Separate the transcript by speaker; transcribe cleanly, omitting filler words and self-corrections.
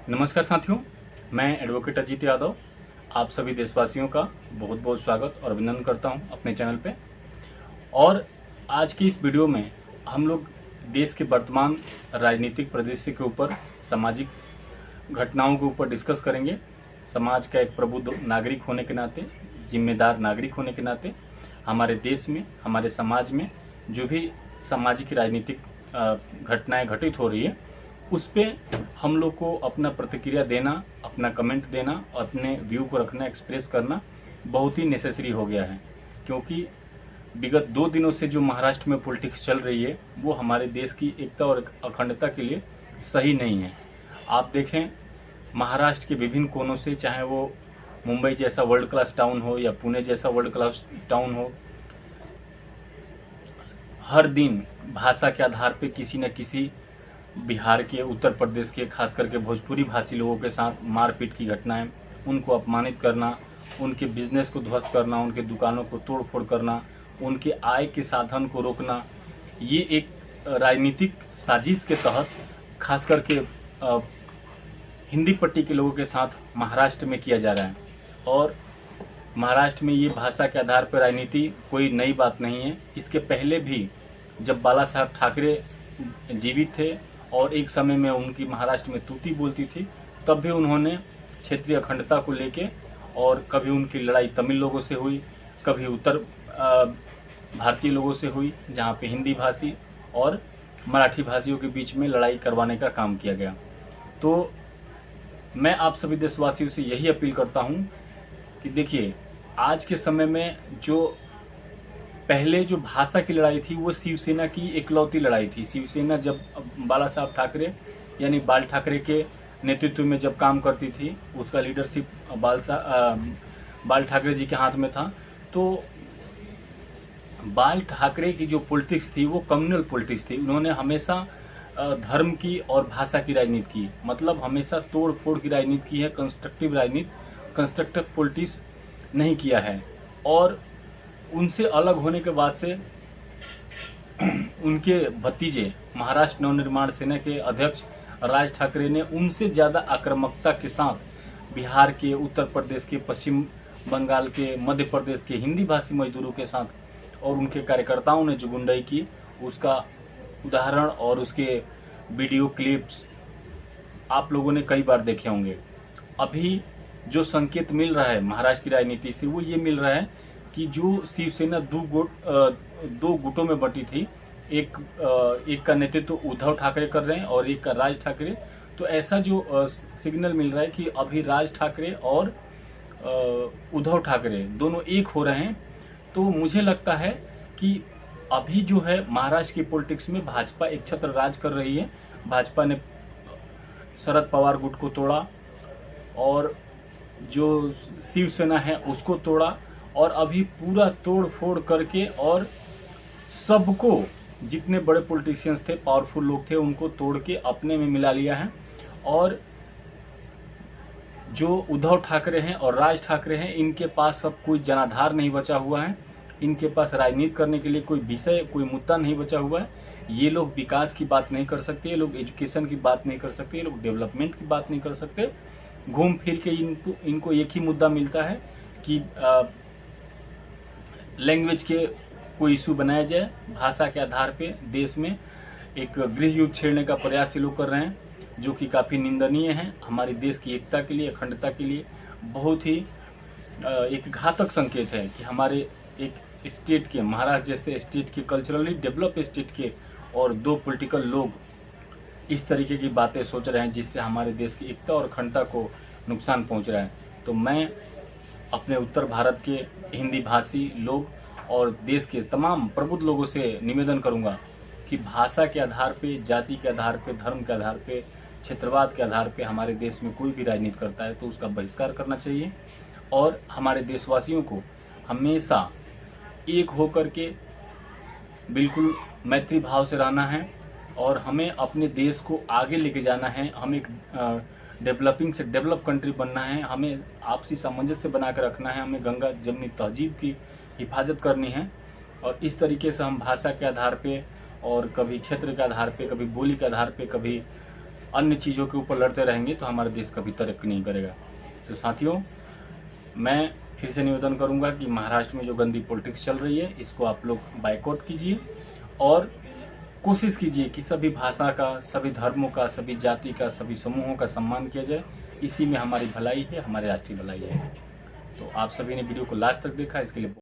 Speaker 1: नमस्कार साथियों, मैं एडवोकेट अजीत यादव आप सभी देशवासियों का बहुत बहुत स्वागत और अभिनंदन करता हूं अपने चैनल पे। और आज की इस वीडियो में हम लोग देश के वर्तमान राजनीतिक परिदृश्य के ऊपर, सामाजिक घटनाओं के ऊपर डिस्कस करेंगे। समाज का एक प्रबुद्ध नागरिक होने के नाते, जिम्मेदार नागरिक होने के नाते हमारे देश में, हमारे समाज में जो भी सामाजिक राजनीतिक घटनाएं घटित हो रही है उस पे हम लोग को अपना प्रतिक्रिया देना, अपना कमेंट देना, अपने व्यू को रखना, एक्सप्रेस करना बहुत ही नेसेसरी हो गया है। क्योंकि विगत 2 दिनों से जो महाराष्ट्र में पॉलिटिक्स चल रही है वो हमारे देश की एकता और अखंडता के लिए सही नहीं है। आप देखें, महाराष्ट्र के विभिन्न कोनों से, चाहे वो मुंबई जैसा वर्ल्ड क्लास टाउन हो या पुणे जैसा वर्ल्ड क्लास टाउन हो, हर दिन भाषा के आधार पे किसी न किसी बिहार के, उत्तर प्रदेश के, खास करके भोजपुरी भाषी लोगों के साथ मारपीट की घटनाएं, उनको अपमानित करना, उनके बिजनेस को ध्वस्त करना, उनके दुकानों को तोड़ फोड़ करना, उनके आय के साधन को रोकना, ये एक राजनीतिक साजिश के तहत खास करके हिंदी पट्टी के लोगों के साथ महाराष्ट्र में किया जा रहा है। और महाराष्ट्र में ये भाषा के आधार पर राजनीति कोई नई बात नहीं है। इसके पहले भी जब बाला साहब ठाकरे जीवित थे और एक समय में उनकी महाराष्ट्र में तूती बोलती थी, तब भी उन्होंने क्षेत्रीय अखंडता को लेके, और कभी उनकी लड़ाई तमिल लोगों से हुई, कभी उत्तर भारतीय लोगों से हुई, जहाँ पे हिंदी भाषी और मराठी भाषियों के बीच में लड़ाई करवाने का काम किया गया। तो मैं आप सभी देशवासियों से यही अपील करता हूँ कि देखिए, आज के समय में जो पहले जो भाषा की लड़ाई थी वो शिवसेना की इकलौती लड़ाई थी। शिवसेना जब बाला साहब ठाकरे यानी बाल ठाकरे के नेतृत्व में जब काम करती थी, उसका लीडरशिप बाल ठाकरे जी के हाथ में था, तो बाल ठाकरे की जो पॉलिटिक्स थी वो कम्युनल पॉलिटिक्स थी। उन्होंने हमेशा धर्म की और भाषा की राजनीति की, मतलब हमेशा तोड़ फोड़ की राजनीति की है, कंस्ट्रक्टिव राजनीति, कंस्ट्रक्टिव पॉलिटिक्स नहीं किया है। और उनसे अलग होने के बाद से उनके भतीजे महाराष्ट्र नवनिर्माण सेना के अध्यक्ष राज ठाकरे ने उनसे ज़्यादा आक्रामकता के साथ बिहार के, उत्तर प्रदेश के, पश्चिम बंगाल के, मध्य प्रदेश के हिंदी भाषी मजदूरों के साथ और उनके कार्यकर्ताओं ने जो गुंडाई की, उसका उदाहरण और उसके वीडियो क्लिप्स आप लोगों ने कई बार देखे होंगे। अभी जो संकेत मिल रहा है महाराष्ट्र की राजनीति से वो ये मिल रहा है कि जो शिवसेना दो गुटों में बटी थी, एक का नेतृत्व उद्धव ठाकरे कर रहे हैं और एक का राज ठाकरे। तो ऐसा जो सिग्नल मिल रहा है कि अभी राज ठाकरे और उद्धव ठाकरे दोनों एक हो रहे हैं। तो मुझे लगता है कि अभी जो है महाराष्ट्र की पॉलिटिक्स में भाजपा एक छत्र राज कर रही है। भाजपा ने शरद पवार गुट को तोड़ा और जो शिवसेना है उसको तोड़ा, और अभी पूरा तोड़ फोड़ करके और सबको, जितने बड़े पॉलिटिशियंस थे, पावरफुल लोग थे, उनको तोड़ के अपने में मिला लिया है। और जो उद्धव ठाकरे हैं और राज ठाकरे हैं, इनके पास अब कोई जनाधार नहीं बचा हुआ है। इनके पास राजनीति करने के लिए कोई विषय, कोई मुद्दा नहीं बचा हुआ है। ये लोग विकास की बात नहीं कर सकते, ये लोग एजुकेशन की बात नहीं कर सकते, ये लोग डेवलपमेंट की बात नहीं कर सकते। घूम फिर के इनको एक ही मुद्दा मिलता है कि लैंग्वेज के कोई इशू बनाया जाए, भाषा के आधार पे देश में एक गृह युद्ध छेड़ने का प्रयास ये लोग कर रहे हैं, जो कि काफ़ी निंदनीय है। हमारे देश की एकता के लिए, अखंडता के लिए बहुत ही एक घातक संकेत है कि हमारे एक स्टेट के, महाराष्ट्र जैसे स्टेट के, कल्चरली डेवलप स्टेट के और 2 पॉलिटिकल लोग इस तरीके की बातें सोच रहे हैं जिससे हमारे देश की एकता और अखंडता को नुकसान पहुंच रहा है। तो मैं अपने उत्तर भारत के हिंदी भाषी लोग और देश के तमाम प्रबुद्ध लोगों से निवेदन करूंगा कि भाषा के आधार पे, जाति के आधार पे, धर्म के आधार पे, क्षेत्रवाद के आधार पे हमारे देश में कोई भी राजनीति करता है तो उसका बहिष्कार करना चाहिए। और हमारे देशवासियों को हमेशा एक होकर के बिल्कुल मैत्री भाव से रहना है और हमें अपने देश को आगे लेके जाना है। हमें एक डेवलपिंग से डेवलप कंट्री बनना है। हमें आपसी सामंजस्य बना कर रखना है। हमें गंगा जमनी तहजीब की हिफाजत करनी है। और इस तरीके से हम भाषा के आधार पे और कभी क्षेत्र के आधार पे, कभी बोली के आधार पे, कभी अन्य चीज़ों के ऊपर लड़ते रहेंगे तो हमारा देश कभी तरक्की नहीं करेगा। तो साथियों, मैं फिर से निवेदन करूंगा कि महाराष्ट्र में जो गंदी पॉलिटिक्स चल रही है इसको आप लोग बायकॉट कीजिए और कोशिश कीजिए कि सभी भाषा का, सभी धर्मों का, सभी जाति का, सभी समूहों का सम्मान किया जाए। इसी में हमारी भलाई है, हमारी राष्ट्रीय भलाई है। तो आप सभी ने वीडियो को लास्ट तक देखा, इसके लिए